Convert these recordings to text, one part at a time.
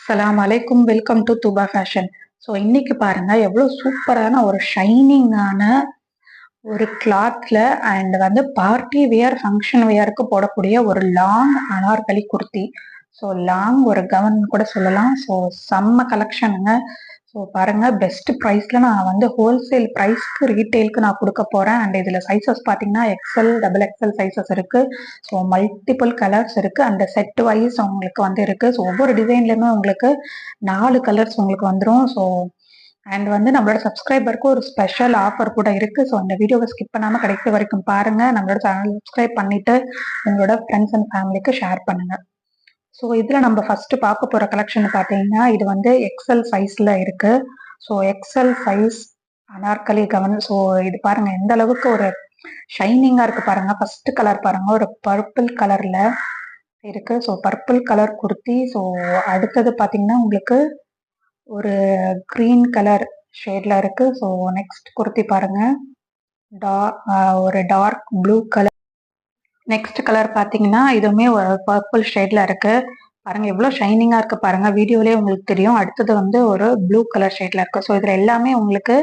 சலாம் அலைக்கும், welcome to தூபா fashion. So இன்னைக்கு பாருங்க எவ்வளோ சூப்பரான ஒரு ஷைனிங்கான ஒரு கிளாத்ல அண்ட் வந்து பார்ட்டி வியர் ஃபங்க்ஷன் வியருக்கு போடக்கூடிய ஒரு long Anarkali kurti. So long ஒரு கவுன் கூட சொல்லலாம். ஸோ செம்ம கலெக்ஷனுங்க. ஸோ பாருங்க பெஸ்ட் ப்ரைஸ்ல நான் வந்து ஹோல்சேல் ப்ரைஸ்க்கு ரீட்டெயிலுக்கு நான் கொடுக்க போறேன். அண்ட் இதுல சைசஸ் பார்த்தீங்கன்னா எக்ஸல் டபுள் எக்ஸல் சைசஸ் இருக்கு. ஸோ மல்டிபிள் கலர்ஸ் இருக்கு. அந்த செட் வைஸ் உங்களுக்கு வந்து இருக்கு. ஸோ ஒவ்வொரு டிசைன்லயுமே உங்களுக்கு 4 கலர்ஸ் உங்களுக்கு வந்துடும். ஸோ அண்ட் வந்து நம்மளோட சப்ஸ்கிரைபருக்கு ஒரு ஸ்பெஷல் ஆஃபர் கூட இருக்கு. ஸோ அந்த வீடியோவை ஸ்கிப் பண்ணாம கடைசி வரைக்கும் பாருங்க. நம்மளோட சேனல் சப்ஸ்கிரைப் பண்ணிட்டு உங்களோட ஃப்ரெண்ட்ஸ் அண்ட் ஃபேமிலிக்கு ஷேர் பண்ணுங்க. ஸோ இதுல நம்ம ஃபர்ஸ்ட் பார்க்க போற கலெக்ஷன் பார்த்தீங்கன்னா இது வந்து எக்ஸல் சைஸ்ல இருக்கு. ஸோ எக்ஸல் சைஸ் அனார்கலி கவன். ஸோ இது பாருங்க எந்த அளவுக்கு ஒரு ஷைனிங்கா இருக்கு பாருங்க. ஃபர்ஸ்ட் கலர் பாருங்க ஒரு பர்பிள் கலர்ல இருக்கு. So purple colour kurti. So அடுத்தது பார்த்தீங்கன்னா உங்களுக்கு ஒரு கிரீன் கலர் ஷேட்ல இருக்கு. ஸோ நெக்ஸ்ட் குர்த்தி பாருங்க ஒரு dark blue colour. Next colour பாத்தீங்கன்னா இதுவுமே ஒரு பர்பிள் ஷேட்ல இருக்கு. பாருங்க எவ்வளவு ஷைனிங்கா இருக்கு பாருங்க. வீடியோலயே உங்களுக்கு தெரியும். அடுத்தது வந்து ஒரு ப்ளூ கலர் ஷேட்ல இருக்கு. ஸோ இதுல எல்லாமே உங்களுக்கு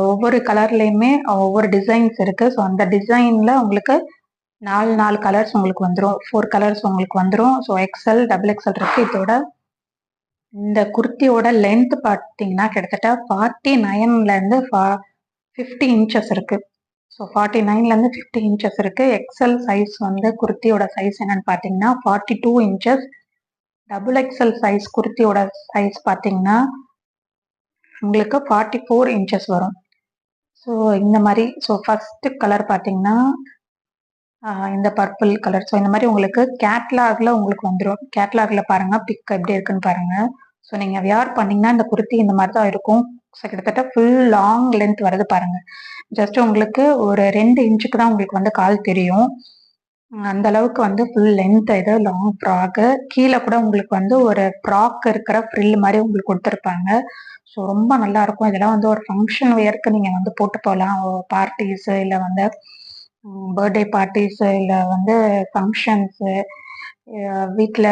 ஒவ்வொரு கலர்லயுமே ஒவ்வொரு டிசைன்ஸ் இருக்கு. ஸோ அந்த டிசைன்ல உங்களுக்கு நாலு கலர்ஸ் உங்களுக்கு வந்துடும். 4 கலர்ஸ் உங்களுக்கு வந்துடும். ஸோ எக்ஸல் டபுள் எக்ஸல் இருக்கு. இதோட இந்த குர்த்தியோட லென்த் பார்த்தீங்கன்னா கிட்டத்தட்ட 49ல இருந்து 50 இன்ச்சஸ் இருக்கு. ஸோ 49ல இருந்து 50 இன்ச்சஸ் இருக்கு. எக்ஸல் சைஸ் வந்து குர்த்தியோட சைஸ் என்னன்னு பார்த்தீங்கன்னா 42 இன்ச்சஸ். டபுள் எக்ஸல் சைஸ் குர்த்தியோட சைஸ் பார்த்தீங்கன்னா உங்களுக்கு 44 இன்ச்சஸ் வரும். ஸோ இந்த மாதிரி. ஸோ ஃபர்ஸ்ட் கலர் பார்த்தீங்கன்னா இந்த பர்பிள் கலர். ஸோ இந்த மாதிரி உங்களுக்கு கேட்லாக்ல உங்களுக்கு வந்துடும். கேட்லாக்ல பாருங்க பிக் எப்படி இருக்குன்னு பாருங்க. ஸோ நீங்க வியர் பண்ணீங்கன்னா இந்த குர்த்தி இந்த மாதிரி தான் இருக்கும். ஸோ கிட்டத்தட்ட ஃபுல் லாங் லென்த் வருது பாருங்க. ஜஸ்ட் உங்களுக்கு ஒரு 2 இன்ச்சுக்கு தான் உங்களுக்கு வந்து கால் தெரியும். அந்த அளவுக்கு வந்து ஃபுல் லென்த் இது லாங் ஃப்ராக். கீழே கூட உங்களுக்கு வந்து ஒரு ஃப்ராக் இருக்கிற ஃப்ரில் மாதிரி உங்களுக்கு கொடுத்துருப்பாங்க. ஸோ ரொம்ப நல்லா இருக்கும். இதெல்லாம் வந்து ஒரு ஃபங்க்ஷன் வேருக்கு நீங்க வந்து போட்டு போகலாம். பார்ட்டிஸ் இல்லை வந்து பர்த்டே பார்ட்டிஸ் இல்லை வந்து ஃபங்க்ஷன்ஸு வீட்டில்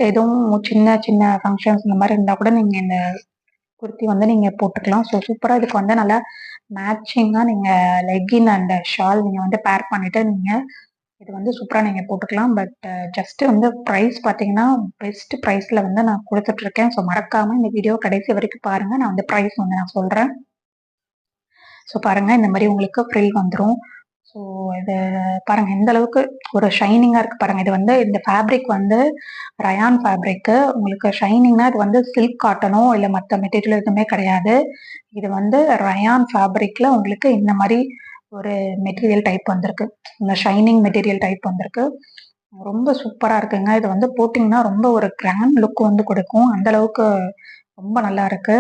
எதுவும் சின்ன சின்ன ஃபங்க்ஷன்ஸ் இந்த மாதிரி இருந்தால் கூட நீங்கள் இந்த குர்த்தி வந்து நீங்கள் போட்டுக்கலாம். ஸோ சூப்பராக இதுக்கு வந்து நல்லா மேட்சிங்காக நீங்கள் லெக்கின் அண்ட் ஷால் நீங்கள் வந்து பேர் பண்ணிவிட்டு நீங்கள் இது வந்து சூப்பராக நீங்கள் போட்டுக்கலாம். பட் ஜஸ்ட் வந்து ப்ரைஸ் பார்த்தீங்கன்னா பெஸ்ட் ப்ரைஸில் வந்து நான் கொடுத்துட்ருக்கேன். ஸோ மறக்காமல் இந்த வீடியோ கடைசி வரைக்கும் பாருங்கள். நான் வந்து ப்ரைஸ் வந்து நான் சொல்கிறேன். ஸோ பாருங்கள் இந்த மாதிரி உங்களுக்கு ஃப்ரில் வந்துடும். ஸோ இது பாருங்க எந்த அளவுக்கு ஒரு ஷைனிங்கா இருக்கு பாருங்க. இது வந்து இந்த ஃபேப்ரிக் வந்து ரயான் ஃபேப்ரிக். உங்களுக்கு ஷைனிங்னா இது வந்து சில்க் காட்டனோ இல்லை மற்ற மெட்டீரியல் எதுவுமே கிடையாது. இது வந்து ரயான் ஃபேப்ரிக்ல உங்களுக்கு இந்த மாதிரி ஒரு மெட்டீரியல் டைப் வந்திருக்கு. இந்த ஷைனிங் மெட்டீரியல் டைப் வந்திருக்கு. ரொம்ப சூப்பரா இருக்குங்க. இது வந்து போட்டிங்கன்னா ரொம்ப ஒரு கிராண்ட் லுக் வந்து கொடுக்கும். அந்த அளவுக்கு ரொம்ப நல்லா இருக்கு.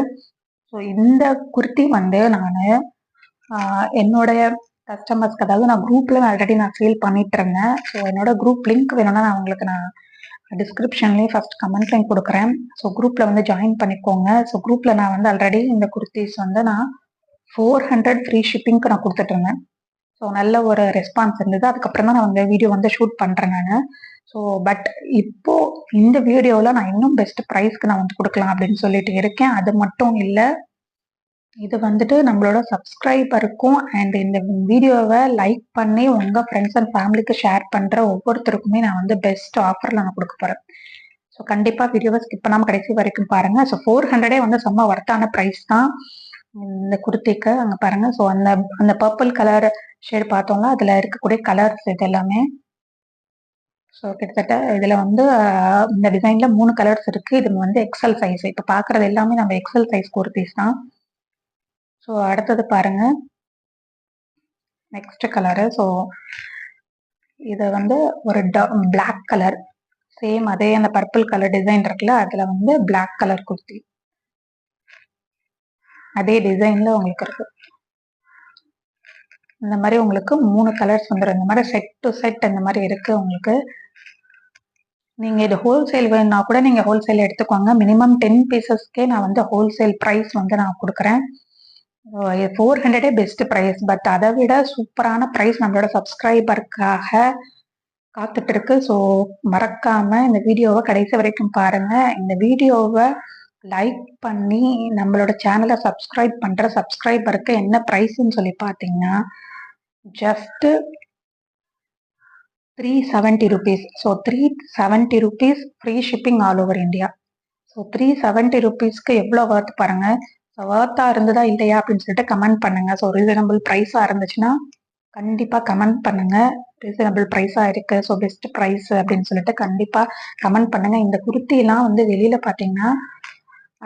ஸோ இந்த குர்த்தி வந்து நான் என்னுடைய கஸ்டமர்ஸ்க்கு, அதாவது நான் குரூப்ல ஆல்ரெடி நான் சேல் பண்ணிட்டு இருந்தேன். ஸோ என்னோட குரூப் லிங்க் வேணும்னா நான் உங்களுக்கு நான் டிஸ்கிரிப்ஷன்லேயே ஃபர்ஸ்ட் கமெண்ட்லையும் கொடுக்குறேன். ஸோ குரூப்ல வந்து ஜாயின் பண்ணிக்கோங்க. ஸோ குரூப்ல நான் வந்து ஆல்ரெடி இந்த குர்த்திஸ் வந்து நான் 400 ஃப்ரீ ஷிப்பிங்க்கு நான் கொடுத்துட்டு இருந்தேன். ஸோ நல்ல ஒரு ரெஸ்பான்ஸ் இருந்தது. அதுக்கப்புறம் தான் நான் வந்து வீடியோ வந்து ஷூட் பண்றேன் நான். ஸோ பட் இப்போ இந்த வீடியோவில் நான் இன்னும் பெஸ்ட் ப்ரைஸ்க்கு நான் வந்து கொடுக்கலாம் அப்படின்னு சொல்லிட்டு இருக்கேன். அது மட்டும் இல்லை, இது வந்துட்டு நம்மளோட சப்ஸ்கிரைபருக்கும் அண்ட் இந்த வீடியோவை லைக் பண்ணி உங்க ஃப்ரெண்ட்ஸ் அண்ட் ஃபேமிலிக்கு ஷேர் பண்ற ஒவ்வொருத்தருக்குமே நான் வந்து பெஸ்ட் ஆஃபர்ல நான் கொடுக்க போறேன். ஸோ கண்டிப்பா வீடியோவை ஸ்கிப் பண்ணாம கடைசி வரைக்கும் பாருங்க. ஸோ 400 வந்து செம்ம வர்த்தான ப்ரைஸ் தான் இந்த குர்த்திக்கு. அங்க பாருங்க. ஸோ அந்த அந்த பர்பிள் கலர் ஷேட் பார்த்தோம்னா அதுல இருக்கக்கூடிய கலர்ஸ் இது எல்லாமே. ஸோ கிட்டத்தட்ட இதுல வந்து இந்த டிசைன்ல 3 கலர்ஸ் இருக்கு. இது வந்து எக்ஸல் சைஸ். இப்ப பாக்குறது எல்லாமே நம்ம எக்ஸல் சைஸ் குர்த்திஸ் தான். ஸோ அடுத்தது பாருங்க நெக்ஸ்ட் கலரு. ஸோ இது வந்து ஒரு பிளாக் கலர். சேம் அதே அந்த பர்பிள் கலர் டிசைன் இருக்குல்ல, அதுல வந்து பிளாக் கலர் குர்த்தி அதே டிசைன்ல உங்களுக்கு இருக்கு. இந்த மாதிரி உங்களுக்கு 3 கலர்ஸ் வந்துடும். இந்த மாதிரி செட் டு செட் இந்த மாதிரி இருக்கு உங்களுக்கு. நீங்க இது ஹோல்சேல் வேணும்னா கூட நீங்க ஹோல்சேல் எடுத்துக்கோங்க. மினிமம் 10 பீசஸ்க்கே நான் வந்து ஹோல்சேல் ப்ரைஸ் வந்து நான் கொடுக்குறேன். 400 பெஸ்ட் ப்ரைஸ். பட் அதை விட சூப்பரான ப்ரைஸ் நம்மளோட சப்ஸ்கிரைபருக்காக காத்துட்டு இருக்கு. ஸோ மறக்காம இந்த வீடியோவை கடைசி வரைக்கும் பாருங்க. இந்த வீடியோவை லைக் பண்ணி நம்மளோட சேனலை சப்ஸ்கிரைப் பண்ற சப்ஸ்கிரைபருக்கு என்ன ப்ரைஸ்ன்னு சொல்லி பார்த்தீங்கன்னா just 370 rupees. So 370 rupees free shipping all over India. So 370 rupeesக்கு எவ்வளோ ஒர்த் பாருங்க. ஸோ ஒர்த்தா இருந்ததா இல்லையா அப்படின்னு சொல்லிட்டு கமெண்ட் பண்ணுங்க. ஸோ ரீசனபிள் ப்ரைஸா இருந்துச்சுன்னா கண்டிப்பா கமெண்ட் பண்ணுங்க. ரீசனபிள் ப்ரைஸா இருக்கு, ஸோ பெஸ்ட் ப்ரைஸ் அப்படின்னு சொல்லிட்டு கண்டிப்பா கமெண்ட் பண்ணுங்க. இந்த குர்த்திலாம் வந்து வெளியில பாத்தீங்கன்னா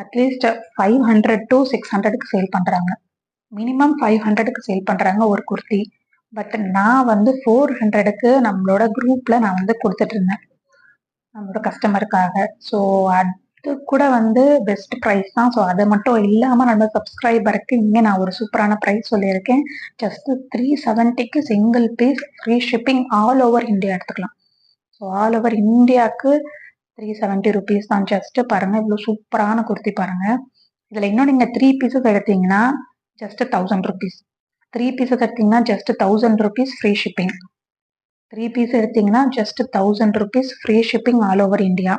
அட்லீஸ்ட் 500 to 600க்கு சேல் பண்றாங்க. மினிமம் 500க்கு சேல் பண்றாங்க ஒரு குர்த்தி. பட் நான் வந்து 400க்கு நம்மளோட குரூப்ல நான் வந்து கொடுத்துட்டு இருந்தேன் நம்மளோட கஸ்டமருக்காக. ஸோ அது கூட வந்து பெஸ்ட் ப்ரைஸ் தான். ஸோ அது மட்டும் இல்லாம நம்ம சப்ஸ்கிரைபருக்கு இங்கே நான் ஒரு சூப்பரான ப்ரைஸ் சொல்லியிருக்கேன். ஜஸ்ட் 370க்கு single piece free shipping all over India எடுத்துக்கலாம். ஸோ ஆல் ஓவர் இந்தியாவுக்கு 370 rupees தான். ஜஸ்ட் பாருங்க இவ்வளோ சூப்பரான குர்த்தி பாருங்க. இதுல இன்னும் நீங்க 3 pieces எடுத்தீங்கன்னா ஜஸ்ட் 1000 rupees. 3 pieces எடுத்தீங்கன்னா just 1000 rupees free shipping. 3 piece எடுத்தீங்கன்னா just 1000 rupees free shipping all over India.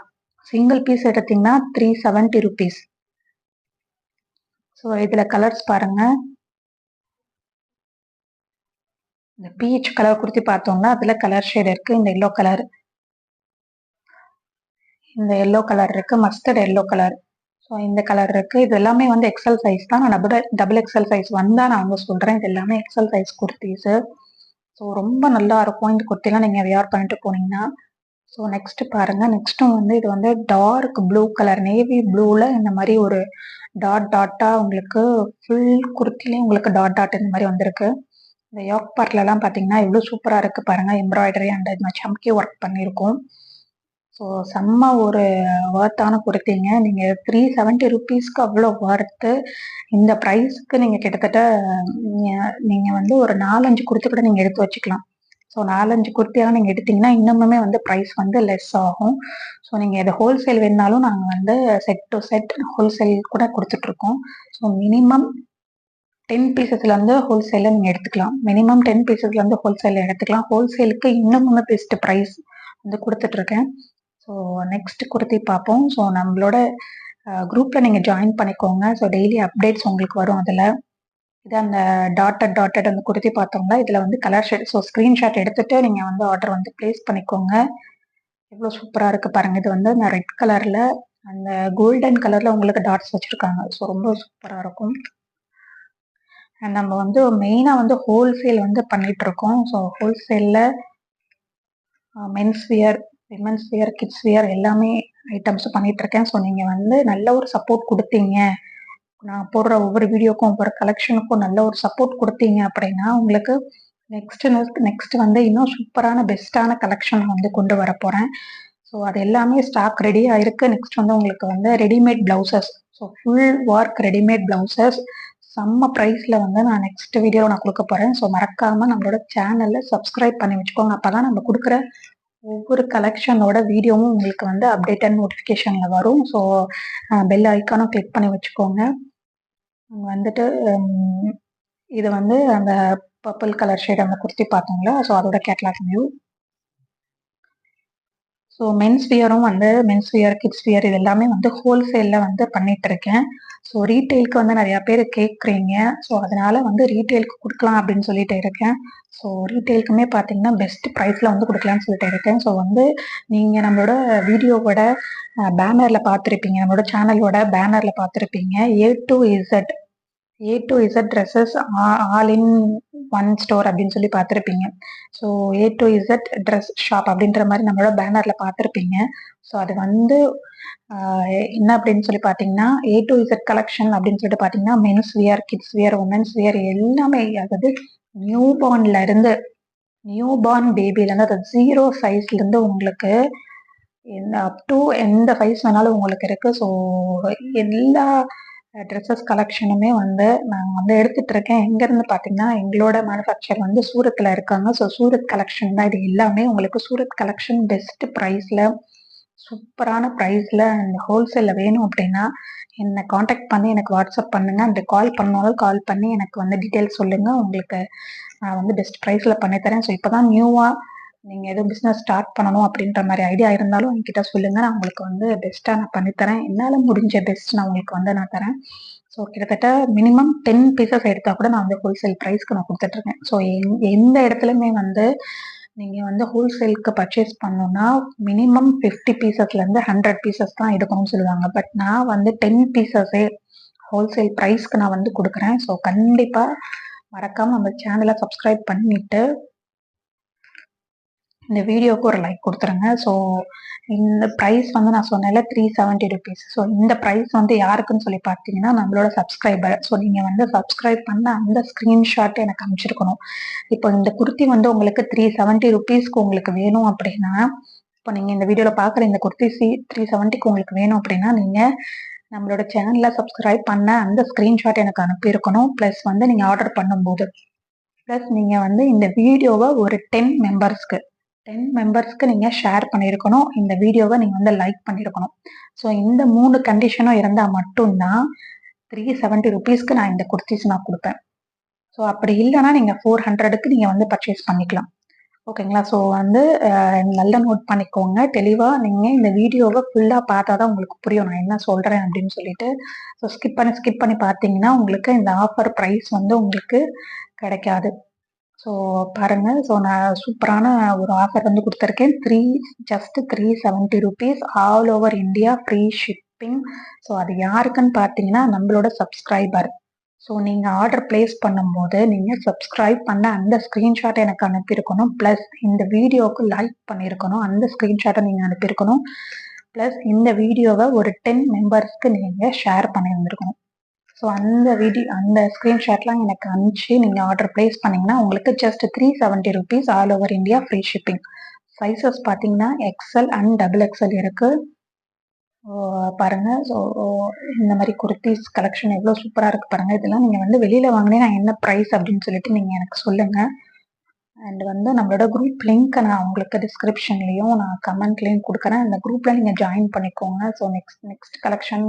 Single piece எடுத்தீங்கன்னா 370 rupees. ஸோ இதுல கலர்ஸ் பாருங்க. இந்த பீச் கலர் குர்த்தி பார்த்தோம்னா அதுல கலர் ஷேட் இருக்கு. இந்த எல்லோ கலர், இந்த எல்லோ கலர் இருக்கு, மஸ்டர்ட் எல்லோ கலர். ஸோ இந்த கலர் இருக்கு. இது எல்லாமே வந்து எக்ஸல் சைஸ் தான். நான் டபுள் எக்ஸல் சைஸ் வந்தா நான் வந்து சொல்றேன். இது எல்லாமே எக்ஸல் சைஸ் குர்த்திஸ். ஸோ ரொம்ப நல்லா இருக்கும் இந்த குர்த்திலாம் நீங்க வியர் பண்ணிட்டு போனீங்கன்னா. ஸோ நெக்ஸ்ட் பாருங்க. நெக்ஸ்ட்டும் வந்து இது வந்து டார்க் ப்ளூ கலர், நேவி ப்ளூல இந்த மாதிரி ஒரு டாட் டாட்டா உங்களுக்கு ஃபுல் குர்த்திலையும் உங்களுக்கு டாட் டாட் இந்த மாதிரி வந்திருக்கு. இந்த யோக் பார்ட்ல எல்லாம் பாத்தீங்கன்னா எவ்வளவு சூப்பரா இருக்கு பாருங்க. எம்ப்ராய்டரி அண்ட் இந்த சம்கி ஒர்க் பண்ணியிருக்கோம். ஸோ செம்ம ஒரு ஒர்த்தான குர்த்திங்க. நீங்க 370 rupeesக்கு அவ்வளோ ஒர்த்து. இந்த ப்ரைஸ்க்கு நீங்க கிட்டத்தட்ட நீங்க வந்து ஒரு 4-5 குர்த்தி கூட நீங்க எடுத்து வச்சுக்கலாம். ஸோ 4-5 குர்த்தியெல்லாம் நீங்க எடுத்தீங்கன்னா இன்னுமே வந்து ப்ரைஸ் வந்து லெஸ் ஆகும். ஸோ நீங்க இதை ஹோல்சேல் வேணுனாலும் நாங்கள் வந்து செட் டு செட் ஹோல்சேல் கூட கொடுத்துட்டு இருக்கோம். ஸோ மினிமம் 10 பீசஸ்ல இருந்து ஹோல்சேல நீங்க எடுத்துக்கலாம். மினிமம் 10 பீசஸ்ல இருந்து ஹோல்சேல எடுத்துக்கலாம். ஹோல்சேலுக்கு இன்னும் பெஸ்ட் ப்ரைஸ் வந்து கொடுத்துட்டு இருக்கேன். ஸோ நெக்ஸ்ட் குர்த்தி பார்ப்போம். ஸோ நம்மளோட குரூப்ல நீங்க ஜாயின் பண்ணிக்கோங்க. ஸோ டெய்லி அப்டேட்ஸ் உங்களுக்கு வரும் அதுல. இது அந்த டாட்டட் அந்த குர்த்தி பார்த்தோம்னா இதுல வந்து கலர் ஷேட். ஸோ ஸ்கிரீன்ஷாட் எடுத்துட்டு நீங்க வந்து ஆர்டர் வந்து பிளேஸ் பண்ணிக்கோங்க. எவ்வளோ சூப்பரா இருக்கு பாருங்க. இது வந்து அந்த ரெட் கலர்ல அந்த கோல்டன் கலர்ல உங்களுக்கு டாட்ஸ் வச்சிருக்காங்க. ஸோ ரொம்ப சூப்பரா இருக்கும். அண்ட் நம்ம வந்து மெயினா வந்து ஹோல்சேல் வந்து பண்ணிட்டு இருக்கோம். ஸோ ஹோல்சேல்ல men's wear, women's wear, kids wear எல்லாமே ஐட்டம்ஸ் பண்ணிட்டு இருக்கேன். ஸோ நீங்க வந்து நல்ல ஒரு சப்போர்ட் கொடுத்தீங்க, நான் போடுற ஒவ்வொரு வீடியோக்கும் ஒவ்வொரு கலெக்ஷனுக்கும் நல்ல ஒரு சப்போர்ட் கொடுத்தீங்க அப்படின்னா உங்களுக்கு நெக்ஸ்ட் வந்து இன்னும் சூப்பரான பெஸ்டான கலெக்ஷன் வந்து கொண்டு வர போறேன். ஸோ அது எல்லாமே ஸ்டாக் ரெடியா இருக்கு. நெக்ஸ்ட் வந்து உங்களுக்கு வந்து readymade blouses, so full work readymade blouses செம்ம ப்ரைஸ்ல வந்து நான் நெக்ஸ்ட் வீடியோவில் நான் கொடுக்க போறேன். ஸோ மறக்காம நம்மளோட சேனல்ல சப்ஸ்கிரைப் பண்ணி வச்சுக்கோங்க. அப்பதான் நம்ம கொடுக்குற ஒவ்வொரு கலெக்ஷனோட வீடியோவும் உங்களுக்கு வந்து அப்டேட்டட் நோட்டிஃபிகேஷன்ல வரும். ஸோ பெல் ஐக்கானும் கிளிக் பண்ணி வச்சுக்கோங்க. வந்துட்டு இது வந்து அந்த பர்பிள் கலர் ஷேட் அந்த குர்த்தி பார்த்தோங்களா, ஸோ அதோட கேட்லாக் வியூ. ஸோ மென்ஸ் வியரும் வந்து மென்ஸ் வியர், கிட்ஸ் வியர் இது எல்லாமே வந்து ஹோல்சேல்ல வந்து பண்ணிட்டு இருக்கேன். ஸோ ரீட்டெயிலுக்கு வந்து நிறைய பேர் கேட்குறீங்க. ஸோ அதனால வந்து ரீட்டெயிலுக்கு கொடுக்கலாம் அப்படின்னு சொல்லிட்டு இருக்கேன். ஸோ ரீட்டெயிலுக்குமே பார்த்தீங்கன்னா பெஸ்ட் ப்ரைஸ்ல வந்து கொடுக்கலான்னு சொல்லிட்டு இருக்கேன். ஸோ வந்து நீங்க நம்மளோட வீடியோவோட பேனர்ல பார்த்துருப்பீங்க, நம்மளோட சேனலோட பேனர்ல பார்த்துருப்பீங்க A to Z dresses all in one store அப்படின்னு சொல்லி பார்த்துருப்பீங்க. So A to Z dress shop அப்படின்ற மாதிரி நம்மளோட பேனர்ல பார்த்துருப்பீங்க. ஸோ அது வந்து என்ன அப்படின்னு சொல்லி பார்த்தீங்கன்னா A to Z கலெக்ஷன் அப்படின்னு சொல்லிட்டு பார்த்தீங்கன்னா men's wear, kids wear, women's wear எல்லாமே, அதாவது நியூ பார்ன் பேபில இருந்து அது 0 சைஸ்ல இருந்து உங்களுக்கு அப் டு எந்த சைஸ் வேணாலும் உங்களுக்கு இருக்கு. ஸோ எல்லா ட்ரெஸ்ஸஸ் கலெக்ஷனுமே வந்து நான் வந்து எடுத்துட்டு இருக்கேன். எங்க இருந்து பாத்தீங்கன்னா எங்களோட மேனுஃபேக்சர் வந்து சூரத்ல இருக்காங்க. ஸோ சூரத் கலெக்ஷன் தான் இது எல்லாமே. உங்களுக்கு சூரத் கலெக்ஷன் பெஸ்ட் ப்ரைஸ்ல, சூப்பரான ப்ரைஸ்ல அந்த ஹோல்சேல்ல வேணும் அப்படின்னா என்னை காண்டாக்ட் பண்ணி எனக்கு வாட்ஸ்அப் பண்ணுங்க. அந்த கால் பண்ணாலும் கால் பண்ணி எனக்கு வந்து டீட்டெயில்ஸ் சொல்லுங்க. உங்களுக்கு நான் வந்து பெஸ்ட் ப்ரைஸ்ல பண்ணி தரேன். ஸோ இப்போதான் நியூவா நீங்க எதுவும் பிசினஸ் ஸ்டார்ட் பண்ணணும் அப்படின்ற மாதிரி ஐடியா இருந்தாலும் என்கிட்ட சொல்லுங்க. நான் உங்களுக்கு வந்து பெஸ்ட்டா நான் பண்ணித்தரேன். என்னால முடிஞ்ச பெஸ்ட் நான் உங்களுக்கு வந்து நான் தரேன். ஸோ கிட்டத்தட்ட மினிமம் 10 பீசஸ் எடுத்தா கூட நான் வந்து ஹோல்சேல் ப்ரைஸ்க்கு நான் குடுத்துட்டுருக்கேன். ஸோ எந்த இடத்துலயுமே வந்து நீங்க வந்து ஹோல்சேலுக்கு பர்ச்சேஸ் பண்ணணும்னா மினிமம் 50 பீசஸ்லேருந்து 100 பீசஸ் தான் எடுக்கணும்னு சொல்லுவாங்க. பட் நான் வந்து 10 பீசஸே ஹோல்சேல் ப்ரைஸ்க்கு நான் வந்து குடுக்குறேன். ஸோ கண்டிப்பா மறக்காம நம்ம சேனலை சப்ஸ்கிரைப் பண்ணிட்டு இந்த வீடியோவுக்கு ஒரு லைக் கொடுத்துருங்க. ஸோ இந்த ப்ரைஸ் வந்து நான் சொன்னேன்ல ₹370. ஸோ இந்த ப்ரைஸ் வந்து யாருக்குன்னு சொல்லி பார்த்தீங்கன்னா நம்மளோட சப்ஸ்கிரைபர். ஸோ நீங்கள் வந்து சப்ஸ்கிரைப் பண்ண அந்த ஸ்க்ரீன்ஷாட் எனக்கு அனுப்பிச்சிருக்கணும். இப்போ இந்த குர்த்தி வந்து உங்களுக்கு ₹370 உங்களுக்கு வேணும் அப்படின்னா, இப்போ நீங்கள் இந்த வீடியோவில் பார்க்குற இந்த குர்த்தி 370 உங்களுக்கு வேணும் அப்படின்னா நீங்கள் நம்மளோட சேனலை சப்ஸ்கிரைப் பண்ண அந்த ஸ்க்ரீன்ஷாட் எனக்கு அனுப்பியிருக்கணும். ப்ளஸ் வந்து நீங்கள் ஆர்டர் பண்ணும்போது ப்ளஸ் நீங்கள் வந்து இந்த வீடியோவை ஒரு 10 மெம்பர்ஸ்க்கு நீங்கள் ஷேர் பண்ணியிருக்கணும். இந்த வீடியோவை நீங்கள் வந்து லைக் பண்ணியிருக்கணும். ஸோ இந்த 3 கண்டிஷனும் இருந்தால் மட்டும்தான் ₹370 நான் இந்த குர்த்திஸ் நான் கொடுப்பேன். ஸோ அப்படி இல்லைன்னா நீங்கள் 400க்கு நீங்கள் வந்து பர்ச்சேஸ் பண்ணிக்கலாம். ஓகேங்களா? ஸோ வந்து நல்லா நோட் பண்ணிக்கோங்க. தெளிவாக நீங்கள் இந்த வீடியோவை ஃபுல்லாக பார்த்தா தான் உங்களுக்கு புரியும் நான் என்ன சொல்கிறேன் அப்படின்னு சொல்லிட்டு. ஸோ ஸ்கிப் பண்ணி பார்த்தீங்கன்னா உங்களுக்கு இந்த ஆஃபர் ப்ரைஸ் வந்து உங்களுக்கு கிடைக்காது. ஸோ பாருங்க. ஸோ நான் சூப்பரான ஒரு ஆஃபர் வந்து கொடுத்துருக்கேன். Just ₹370 all over India free shipping. So அது யாருக்குன்னு பார்த்தீங்கன்னா நம்மளோட சப்ஸ்கிரைபர். ஸோ நீங்கள் ஆர்டர் பிளேஸ் பண்ணும்போது நீங்கள் சப்ஸ்கிரைப் பண்ண அந்த ஸ்க்ரீன்ஷாட்டை எனக்கு அனுப்பியிருக்கணும். ப்ளஸ் இந்த வீடியோவுக்கு லைக் பண்ணியிருக்கணும். அந்த ஸ்க்ரீன்ஷாட்டை நீங்கள் அனுப்பியிருக்கணும். ப்ளஸ் இந்த வீடியோவை ஒரு 10 மெம்பர்ஸ்க்கு நீங்கள் ஷேர் பண்ணியிருந்துருக்கணும். ஸோ அந்த ஸ்க்ரீன்ஷாட்லாம் எனக்கு அனுப்பிச்சு நீங்கள் ஆர்டர் பிளேஸ் பண்ணிங்கன்னா உங்களுக்கு just ₹370 all over India free shipping. Sizes பார்த்தீங்கன்னா எக்ஸ்எல் அண்ட் டபுள் எக்ஸ்எல் இருக்குது. பாருங்க. ஸோ இந்த மாதிரி குர்த்திஸ் கலெக்ஷன் எவ்வளோ சூப்பராக இருக்குது பாருங்கள். இதெல்லாம் நீங்கள் வந்து வெளியில் வாங்கினே நான் என்ன ப்ரைஸ் அப்படின்னு சொல்லிட்டு நீங்கள் எனக்கு சொல்லுங்கள். அண்ட் வந்து நம்மளோட குரூப் லிங்க்கை நான் உங்களுக்கு டிஸ்கிரிப்ஷன்லேயும் நான் கமெண்ட்லேயும் கொடுக்குறேன். அந்த குரூப்பில் நீங்கள் ஜாயின் பண்ணிக்கோங்க. ஸோ நெக்ஸ்ட் கலெக்ஷன்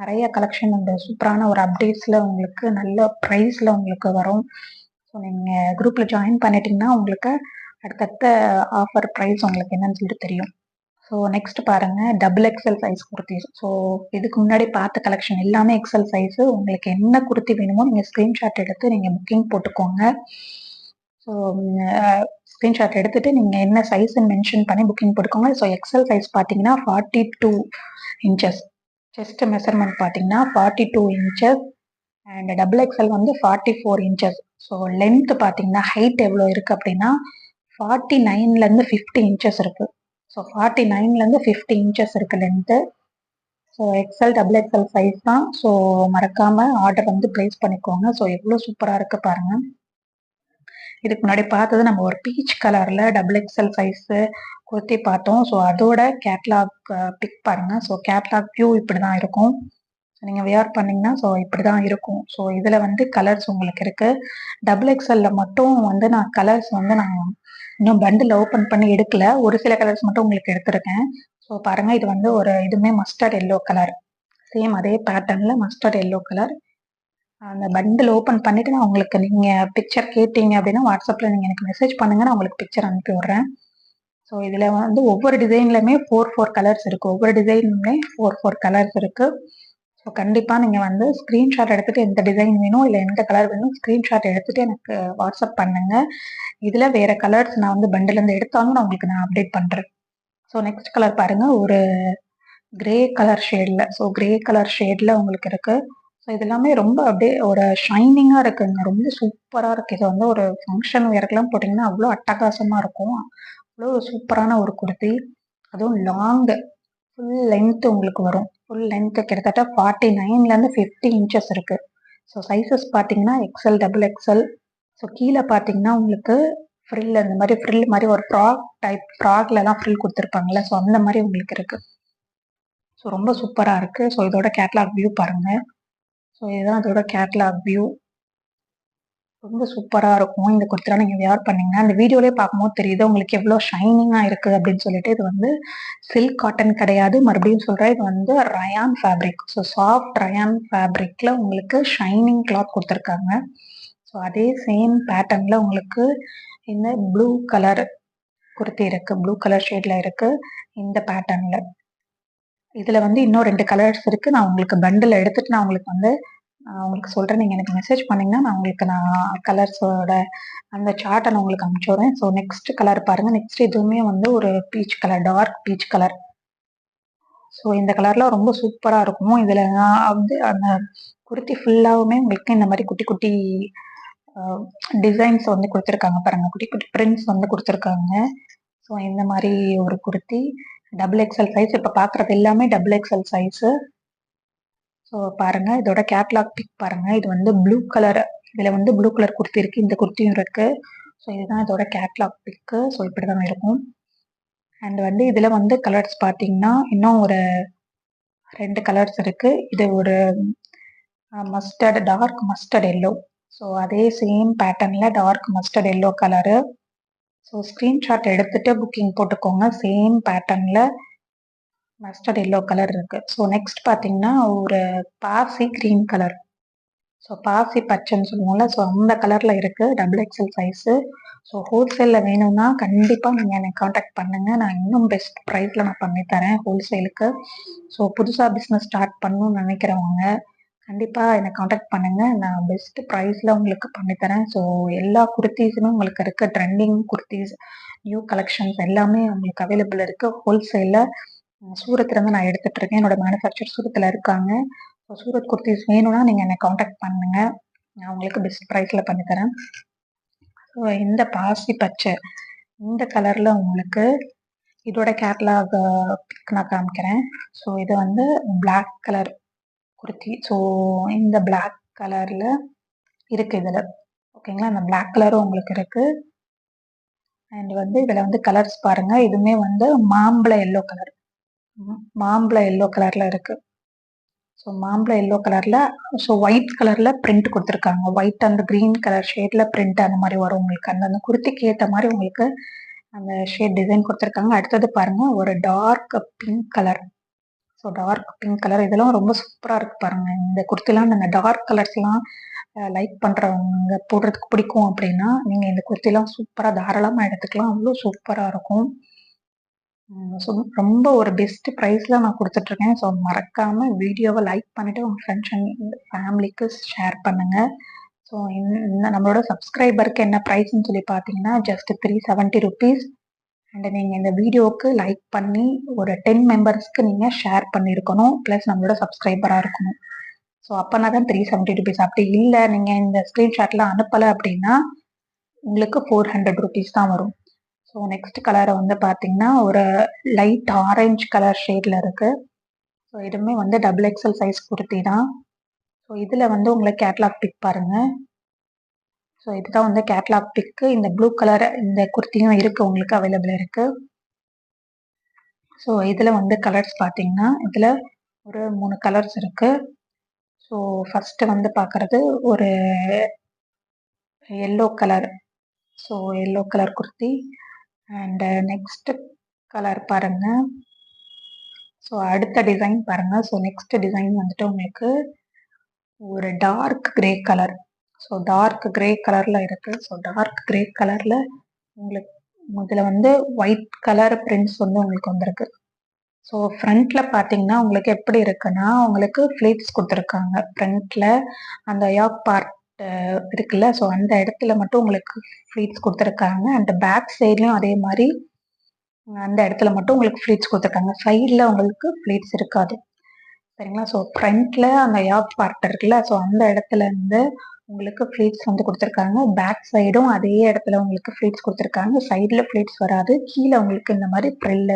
நிறைய கலெக்ஷன் இந்த சூப்பரான ஒரு அப்டேட்ஸில் உங்களுக்கு நல்ல ப்ரைஸில் உங்களுக்கு வரும். ஸோ நீங்கள் குரூப்பில் ஜாயின் பண்ணிட்டீங்கன்னா உங்களுக்கு அடுத்தடுத்த ஆஃபர் ப்ரைஸ் உங்களுக்கு என்னன்னு சொல்லிட்டு தெரியும். ஸோ நெக்ஸ்ட் பாருங்க double XL size kurtis. So இதுக்கு முன்னாடி பார்த்த கலெக்ஷன் எல்லாமே எக்ஸ்எல் சைஸு. உங்களுக்கு என்ன குர்த்தி வேணுமோ நீங்கள் ஸ்க்ரீன்ஷாட் எடுத்து நீங்கள் புக்கிங் போட்டுக்கோங்க. ஸோ ஸ்க்ரீன்ஷாட் எடுத்துட்டு நீங்கள் என்ன சைஸ்ன்னு மென்ஷன் பண்ணி புக்கிங் போட்டுக்கோங்க. ஸோ எக்ஸ்எல் சைஸ் பார்த்தீங்கன்னா 42 இன்ச்சஸ். செஸ்ட் மெஷர்மெண்ட் பார்த்தீங்கன்னா 42 இன்ச்சஸ் அண்ட் டபுள் எக்ஸ்எல் வந்து 44 இன்ச்சஸ். ஸோ லென்த் பார்த்தீங்கன்னா ஹைட் எவ்வளோ இருக்குது அப்படின்னா 49லேருந்து 50 இன்ச்சஸ் இருக்குது. ஸோ 49லேருந்து 50 இன்ச்சஸ் இருக்குது length. So XL double XL size தான். ஸோ மறக்காமல் ஆர்டர் வந்து ப்ளேஸ் பண்ணிக்கோங்க. ஸோ எவ்வளோ சூப்பராக இருக்குது பாருங்கள். இதுக்கு முன்னாடி பார்த்தது நம்ம ஒரு பீச் கலரில் டபுள் எக்ஸ்எல் சைஸு குர்த்தி பார்த்தோம். ஸோ அதோட கேட்லாக் பிக் பாருங்கள். ஸோ கேட்லாக் வியூ இப்படி தான் இருக்கும். நீங்கள் வியர் பண்ணிங்கன்னா ஸோ இப்படி தான் இருக்கும். ஸோ இதில் வந்து கலர்ஸ் உங்களுக்கு இருக்குது. டபுள் எக்ஸ்எல்லில் மட்டும் வந்து நான் கலர்ஸ் வந்து நான் இன்னும் பண்டில் ஓப்பன் பண்ணி எடுக்கல. ஒரு சில கலர்ஸ் மட்டும் உங்களுக்கு எடுத்திருக்கேன். ஸோ பாருங்கள். இது வந்து இதுவுமே மஸ்டர்ட் எல்லோ கலர். சேம் அதே பேட்டர்னில் மஸ்டர்ட் எல்லோ கலர். அந்த பண்டில் ஓப்பன் பண்ணிவிட்டு நான் உங்களுக்கு நீங்கள் பிக்சர் கேட்டீங்க அப்படின்னா வாட்ஸ்அப்பில் நீங்கள் எனக்கு மெசேஜ் பண்ணுங்கள். நான் உங்களுக்கு பிக்சர் அனுப்பி விட்றேன். ஸோ இதில் வந்து ஒவ்வொரு டிசைன்லையுமே 4 கலர்ஸ் இருக்குது. ஒவ்வொரு டிசைனுமே 4 கலர்ஸ் இருக்குது. ஸோ கண்டிப்பாக நீங்கள் வந்து ஸ்க்ரீன்ஷாட் எடுத்துகிட்டு எந்த டிசைன் வேணும் இல்லை எந்த கலர் வேணும் ஸ்க்ரீன்ஷாட் எடுத்துகிட்டு எனக்கு வாட்ஸ்அப் பண்ணுங்கள். இதில் வேறு கலர்ஸ் நான் வந்து பண்டிலேருந்து எடுத்தாலும் நான் உங்களுக்கு நான் அப்டேட் பண்ணுறேன். ஸோ நெக்ஸ்ட் கலர் பாருங்கள். ஒரு கிரே கலர் ஷேடில். ஸோ கிரே கலர் ஷேடில் உங்களுக்கு இருக்குது. ஸோ இது எல்லாமே ரொம்ப அப்படியே ஒரு ஷைனிங்காக இருக்குங்க. ரொம்ப சூப்பராக இருக்குது. இது வந்து ஒரு ஃபங்க்ஷன் வேர்க்கெலாம் போட்டிங்கன்னா அவ்வளோ அட்டகாசமாக இருக்கும். அவ்வளோ சூப்பரான ஒரு குர்த்தி. அதுவும் லாங்கு ஃபுல் லென்த்து உங்களுக்கு வரும். ஃபுல் லென்த்து கிட்டத்தட்ட 49லேருந்து 50 இன்ச்சஸ் இருக்குது. ஸோ சைஸஸ் பார்த்தீங்கன்னா எக்ஸ்எல் டபுள் எக்ஸ்எல். ஸோ கீழே பார்த்தீங்கன்னா உங்களுக்கு ஃப்ரில் அந்த மாதிரி ஃப்ரில் மாதிரி ஒரு ஃப்ராக்லலாம் ஃப்ரில் கொடுத்துருப்பாங்கல்ல. ஸோ அந்த மாதிரி உங்களுக்கு இருக்குது. ஸோ ரொம்ப சூப்பராக இருக்குது. ஸோ இதோட கேட்லாக் வியூ பாருங்கள். ஸோ இதுதான் இதோட கேட்லாக் வியூ. ரொம்ப சூப்பராக இருக்கும். இந்த குர்த்திலாம் நீங்கள் வியர் பண்ணிங்கன்னா அந்த வீடியோலேயே பார்க்கும்போது தெரியுது உங்களுக்கு எவ்வளோ ஷைனிங்காக இருக்குது அப்படின்னு சொல்லிட்டு. இது வந்து சில்க் காட்டன் கிடையாது. மறுபடியும் சொல்கிறேன். இது வந்து rayon fabric. So soft rayon ஃபேப்ரிக்கில் உங்களுக்கு ஷைனிங் கிளாத் கொடுத்துருக்காங்க. ஸோ அதே சேம் பேட்டர்னில் உங்களுக்கு இந்த ப்ளூ கலர் குர்த்தி இருக்கு, ப்ளூ கலர் ஷேட்ல இருக்கு இந்த பேட்டர்ன்ல. இதுல வந்து இன்னும் 2 கலர்ஸ் இருக்கு. நான் உங்களுக்கு பண்டில் எடுத்துட்டு நான் உங்களுக்கு வந்து உங்களுக்கு சொல்றேன். நீங்க எனக்கு மெசேஜ் பண்ணீங்கன்னா நான் கலர்ஸோட அந்த சார்ட்ட நான் உங்களுக்கு அனுப்பிச்சு விடுறேன். ஸோ நெக்ஸ்ட் கலர் பாருங்க. நெக்ஸ்ட் இதுவுமே வந்து ஒரு peach colour, dark peach colour. So இந்த கலர்லாம் ரொம்ப சூப்பரா இருக்கும். இதுல நான் வந்து அந்த குர்த்தி ஃபுல்லாவுமே உங்களுக்கு இந்த மாரி குட்டி குட்டி டிசைன்ஸ் வந்து குடுத்துருக்காங்க பாருங்க. குட்டி குட்டி பிரிண்ட்ஸ் வந்து குடுத்துருக்காங்க. ஸோ இந்த மாரி ஒரு குர்த்தி டபுள் எக்ஸ்எல் சைஸ். இப்ப பாக்குறது எல்லாமே டபுள் எக்ஸ்எல் சைஸு. ஸோ பாருங்க, இதோட கேட்லாக் பிக் பாருங்க. இது வந்து ப்ளூ கலர். இதுல வந்து ப்ளூ கலர் குர்த்தி இருக்கு. இந்த குர்த்தியும் இருக்கு. ஸோ இதுதான் இதோட கேட்லாக் பிக்கு. ஸோ இப்படிதான் இருக்கும். அண்ட் வந்து இதுல வந்து கலர்ஸ் பாத்தீங்கன்னா இன்னும் ஒரு 2 கலர்ஸ் இருக்கு. இது ஒரு mustard, dark mustard yellow. So அதே சேம் பேட்டர்ன்ல dark mustard yellow colour. So screenshot எடுத்துட்டு புக்கிங் போட்டுக்கோங்க. சேம் பேட்டர்ன்ல மஸ்டர்ட் எல்லோ கலர் இருக்கு. ஸோ நெக்ஸ்ட் பாத்தீங்கன்னா ஒரு பாசி கிரீன் கலர். ஸோ பாசி பச்சைன்னு சொல்லுவோம்ல, ஸோ அந்த கலர்ல இருக்கு. Double XL size. ஸோ ஹோல்சேல்ல வேணும்னா கண்டிப்பா நீங்க என்னை காண்டாக்ட் பண்ணுங்க. நான் இன்னும் பெஸ்ட் ப்ரைஸ்ல நான் பண்ணி தரேன் ஹோல்சேலுக்கு. ஸோ புதுசா பிஸ்னஸ் ஸ்டார்ட் பண்ணணும்னு நினைக்கிறவங்க கண்டிப்பா என்னை காண்டாக்ட் பண்ணுங்க. நான் பெஸ்ட் ப்ரைஸ்ல உங்களுக்கு பண்ணி தரேன். ஸோ எல்லா குர்த்தீஸுமே உங்களுக்கு இருக்கு. ட்ரெண்டிங் குர்த்தீஸ், நியூ கலெக்ஷன்ஸ் எல்லாமே உங்களுக்கு அவைலபிள் இருக்கு ஹோல்சேல்ல. சூரத்ல இருந்து நான் எடுத்துட்டு இருக்கேன். என்னோட மேனுஃபேக்சர் சூரத்ல இருக்காங்க. ஸோ சூரத் குர்த்தீஸ் வேணும்னா நீங்க என்னை காண்டாக்ட் பண்ணுங்க. நான் உங்களுக்கு பெஸ்ட் ப்ரைஸ்ல பண்ணி தரேன். ஸோ இந்த பாசி பச்சை இந்த கலர்ல உங்களுக்கு இதோட கேட்லாக் பிக் நான் காமிக்கிறேன். ஸோ இது வந்து பிளாக் கலர் குர்த்தி. ஸோ இந்த பிளாக் கலர்ல இருக்கு இதுல. ஓகேங்களா, இந்த பிளாக் கலரும் உங்களுக்கு இருக்கு. அண்ட் வந்து இதுல வந்து கலர்ஸ் பாருங்க. இதுவுமே வந்து மாம்பழ எல்லோ கலர். மாம்பழ எல்லோ கலர்ல இருக்கு. ஸோ மாம்பழ எல்லோ கலர்ல, ஸோ ஒயிட் கலர்ல பிரிண்ட் கொடுத்துருக்காங்க. ஒயிட் அண்ட் கிரீன் கலர் ஷேட்ல பிரிண்ட் அந்த மாதிரி வரும் உங்களுக்கு. அந்த குர்த்திக்கு ஏற்ற மாதிரி உங்களுக்கு அந்த ஷேட் டிசைன் கொடுத்துருக்காங்க. அடுத்தது பாருங்க ஒரு dark pink colour. So dark pink colour இதெல்லாம் ரொம்ப சூப்பரா இருக்கு பாருங்க. இந்த குர்த்திலாம் இந்த டார்க் கலர்ஸ்லாம் லைக் பண்றவங்க போடுறதுக்கு பிடிக்கும் அப்படின்னா நீங்க இந்த குர்த்திலாம் சூப்பரா தாராளமா எடுத்துக்கலாம். அவ்வளோ சூப்பரா இருக்கும். ஸோ ரொம்ப ஒரு பெஸ்ட் ப்ரைஸ்ல நான் கொடுத்துட்டு இருக்கேன். ஸோ மறக்காம வீடியோவை லைக் பண்ணிட்டு உங்க ஃப்ரெண்ட்ஸ் அண்ட் ஃபேமிலிக்கு ஷேர் பண்ணுங்க. ஸோ இந்த நம்மளோட சப்ஸ்கிரைபருக்கு என்ன ப்ரைஸ்ன்னு சொல்லி பார்த்தீங்கன்னா ஜஸ்ட் 370 ருபீஸ். அண்ட் நீங்கள் இந்த வீடியோவுக்கு லைக் பண்ணி ஒரு 10 மெம்பர்ஸ்க்கு நீங்கள் ஷேர் பண்ணியிருக்கணும். ப்ளஸ் நம்மளோட சப்ஸ்கிரைபராக இருக்கணும். ஸோ அப்போனா தான் 370 ருபீஸ். அப்படி இல்லை நீங்கள் இந்த ஸ்க்ரீன்ஷாட்லாம் அனுப்பலை அப்படின்னா உங்களுக்கு 400 ருபீஸ் தான் வரும். ஸோ நெக்ஸ்ட் கலரை வந்து பார்த்தீங்கன்னா ஒரு லைட் ஆரஞ்சு கலர் ஷேட்ல இருக்கு. ஸோ இதுவுமே வந்து டபுள் எக்ஸ்எல் சைஸ் குர்த்தி தான். ஸோ இதில் வந்து உங்களுக்கு கேட்லாக் பிக் பாருங்க. ஸோ இதுதான் வந்து கேட்லாக் பிக்கு. இந்த ப்ளூ கலர் இந்த குர்த்தியும் இருக்கு, உங்களுக்கு அவைலபிள் இருக்கு. ஸோ இதில் வந்து கலர்ஸ் பார்த்தீங்கன்னா இதில் ஒரு 3 கலர்ஸ் இருக்கு. ஸோ ஃபர்ஸ்ட் வந்து பார்க்கறது ஒரு yellow colour. So yellow colour kurti. And next colour பாருங்க. ஸோ அடுத்த டிசைன் பாருங்க. ஸோ நெக்ஸ்ட் டிசைன் வந்துட்டு உங்களுக்கு ஒரு dark grey colour. So dark grey கலர்ல இருக்கு. ஸோ டார்க் கிரே கலர்ல உங்களுக்கு இதுல வந்து ஒயிட் கலர் பிரிண்ட்ஸ் வந்து உங்களுக்கு வந்திருக்கு. ஸோ ஃப்ரண்ட்ல பார்த்தீங்கன்னா உங்களுக்கு எப்படி இருக்குன்னா உங்களுக்கு ஃபிளீட்ஸ் கொடுத்துருக்காங்க. ஃப்ரண்ட்ல அந்த யாக் பார்ட் இருக்குல்ல, ஸோ அந்த இடத்துல மட்டும் உங்களுக்கு ஃபிளீட்ஸ் கொடுத்துருக்காங்க. அண்ட் பேக் சைட்லயும் அதே மாதிரி அந்த இடத்துல மட்டும் உங்களுக்கு ஃபிளீட்ஸ் கொடுத்துருக்காங்க. சைடில் உங்களுக்கு ஃபிளீட்ஸ் இருக்காது. சரிங்களா. ஸோ ஃப்ரண்ட்ல அந்த யாக் பார்ட் இருக்குல்ல, ஸோ அந்த இடத்துல இருந்து உங்களுக்கு ஃபிளீட்ஸ் வந்து கொடுத்துருக்காங்க. பேக் சைடும் அதே இடத்துல உங்களுக்கு ஃபிளீட்ஸ் கொடுத்துருக்காங்க. சைடில் ஃபிளீட்ஸ் வராது. கீழே உங்களுக்கு இந்த மாதிரி ஃப்ரில்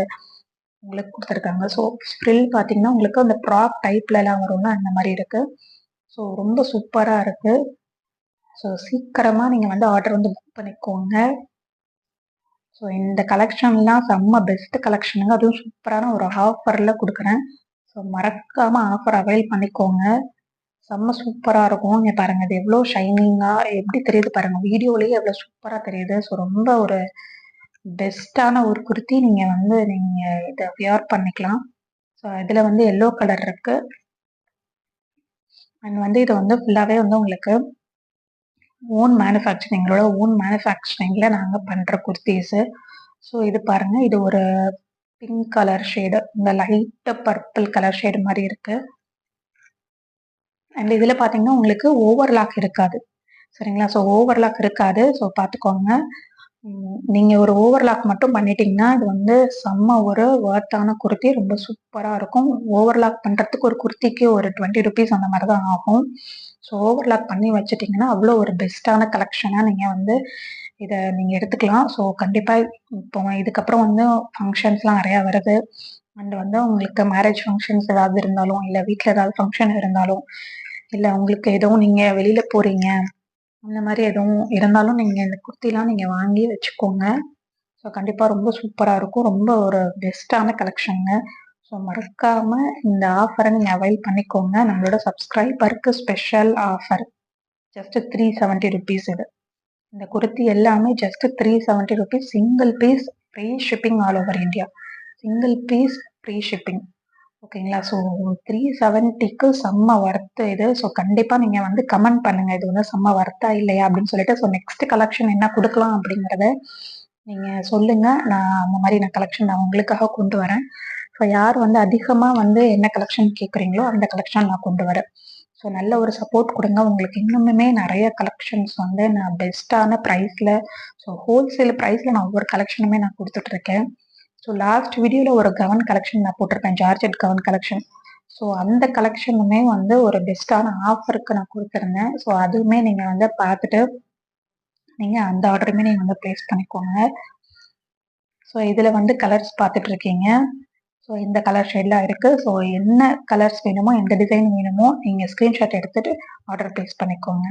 உங்களுக்கு கொடுத்துருக்காங்க. ஸோ ஃப்ரில் பார்த்தீங்கன்னா உங்களுக்கு அந்த ப்ராப் டைப்லலாம் வரும்ல அந்த மாதிரி இருக்கு. ஸோ ரொம்ப சூப்பராக இருக்கு. ஸோ சீக்கிரமாக நீங்கள் வந்து ஆர்டர் வந்து புக் பண்ணிக்கோங்க. ஸோ இந்த கலெக்ஷன்லாம் செம்ம பெஸ்ட் கலெக்ஷனுங்க. அதுவும் சூப்பரான ஒரு ஆஃபரில் கொடுக்குறேன். ஸோ மறக்காம ஆஃபர் அவைல் பண்ணிக்கோங்க. செம்ம சூப்பராக இருக்கும். இங்கே பாருங்க, இது எவ்வளோ ஷைனிங்காக எப்படி தெரியுது பாருங்க. வீடியோலேயே எவ்வளோ சூப்பராக தெரியுது. ஸோ ரொம்ப ஒரு பெஸ்ட்டான ஒரு குர்த்தி. நீங்கள் வந்து நீங்கள் இதை வியர் பண்ணிக்கலாம். ஸோ இதில் வந்து எல்லோ கலர் இருக்கு. அண்ட் வந்து இது வந்து ஃபுல்லாகவே வந்து உங்களுக்கு ஓன் மேனுஃபேக்சரிங், எங்களோட ஓன் மேனுஃபேக்சரிங்கில் நாங்கள் பண்ணுற குர்த்திஸு. ஸோ இது பாருங்க, இது ஒரு பிங்க் கலர் ஷேடு, இந்த லைட் பர்பிள் கலர் ஷேடு மாதிரி இருக்கு. அண்ட் இதுல பாத்தீங்கன்னா உங்களுக்கு ஓவர்லாக் இருக்காது. சரிங்களா? ஸோ ஓவர்லாக் இருக்காது. ஸோ பாத்துக்கோங்க. நீங்க ஒரு ஓவர்லாக் மட்டும் பண்ணிட்டீங்கன்னா இது வந்து செம்ம ஒரு வொர்த்தான குர்த்தி, ரொம்ப சூப்பரா இருக்கும். ஓவர்லாக் பண்றதுக்கு ஒரு குர்த்திக்கு ஒரு 20 ருபீஸ் அந்த மாதிரி தான் ஆகும். ஸோ ஓவர்லாக் பண்ணி வச்சுட்டீங்கன்னா அவ்வளோ ஒரு பெஸ்ட்டான கலெக்ஷனா நீங்க வந்து இத நீங்க எடுத்துக்கலாம். ஸோ கண்டிப்பா இப்போ இதுக்கப்புறம் வந்து ஃபங்ஷன்ஸ்லாம் நிறையா வருது. அண்ட் வந்து உங்களுக்கு மேரேஜ் ஃபங்ஷன்ஸ் ஏதாவது இருந்தாலும், இல்ல வீட்ல ஏதாவது ஃபங்ஷன் இருந்தாலும், இல்ல உங்களுக்கு எதுவும் நீங்க வெளியில போறீங்க, அந்த மாதிரி எதுவும் இருந்தாலும் நீங்க இந்த குர்த்திலாம் நீங்க வாங்கி வச்சுக்கோங்க. ஸோ கண்டிப்பா ரொம்ப சூப்பரா இருக்கும். ரொம்ப ஒரு பெஸ்ட்டான கலெக்ஷன்ங்க. ஸோ மறக்காம இந்த ஆஃபரை நீங்க அவைல் பண்ணிக்கோங்க. நம்மளோட சப்ஸ்கிரைபருக்கு ஸ்பெஷல் ஆஃபர். ஜஸ்ட் 370 ருபீஸ் இது. இந்த குர்த்தி எல்லாமே just 370 rupees. Single piece free shipping all over India. Single piece free shipping. ஓகேங்களா? ஸோ 370க்கு செம்ம ஒர்த்து இது. ஸோ கண்டிப்பா நீங்க வந்து கமெண்ட் பண்ணுங்க. இது வந்து செம்ம ஒர்த்தா இல்லையா அப்படின்னு சொல்லிட்டு. ஸோ நெக்ஸ்ட் கலெக்ஷன் என்ன குடுக்கலாம் அப்படிங்கிறத நீங்க சொல்லுங்க. அந்த கலெக்ஷன் நான் உங்களுக்காக கொண்டு வரேன். ஸோ யார் வந்து அதிகமா வந்து என்ன கலெக்ஷன் கேட்குறீங்களோ அந்த கலெக்ஷன் நான் கொண்டு வரேன். ஸோ நல்ல ஒரு சப்போர்ட் குடுங்க. உங்களுக்கு இன்னுமுமே நெறைய கலெக்ஷன்ஸ் வந்து நான் பெஸ்ட்டான ப்ரைஸ்ல, ஸோ ஹோல்சேல் ப்ரைஸ்ல நான் ஒவ்வொரு கலெக்ஷனுமே நான் குடுத்துட்டுருக்கேன். ஸோ லாஸ்ட் வீடியோல ஒரு கவுன் கலெக்ஷன் நான் போட்டிருப்பேன். Georgette gown collection. ஸோ அந்த கலெக்ஷனுமே வந்து ஒரு பெஸ்ட்டான ஆஃபருக்கு நான் குடுத்துருந்தேன். ஸோ அதுவுமே நீங்க வந்து பார்த்துட்டு, நீங்க அந்த ஆர்டருமே நீங்க வந்து பிளேஸ் பண்ணிக்கோங்க. ஸோ இதுல வந்து கலர்ஸ் பார்த்துட்டு இருக்கீங்க. ஸோ இந்த கலர் ஷேட்லாம் இருக்கு. ஸோ என்ன கலர்ஸ் வேணுமோ, எந்த டிசைன் வேணுமோ நீங்க ஸ்கிரீன்ஷாட் எடுத்துட்டு ஆர்டர் பிளேஸ் பண்ணிக்கோங்க.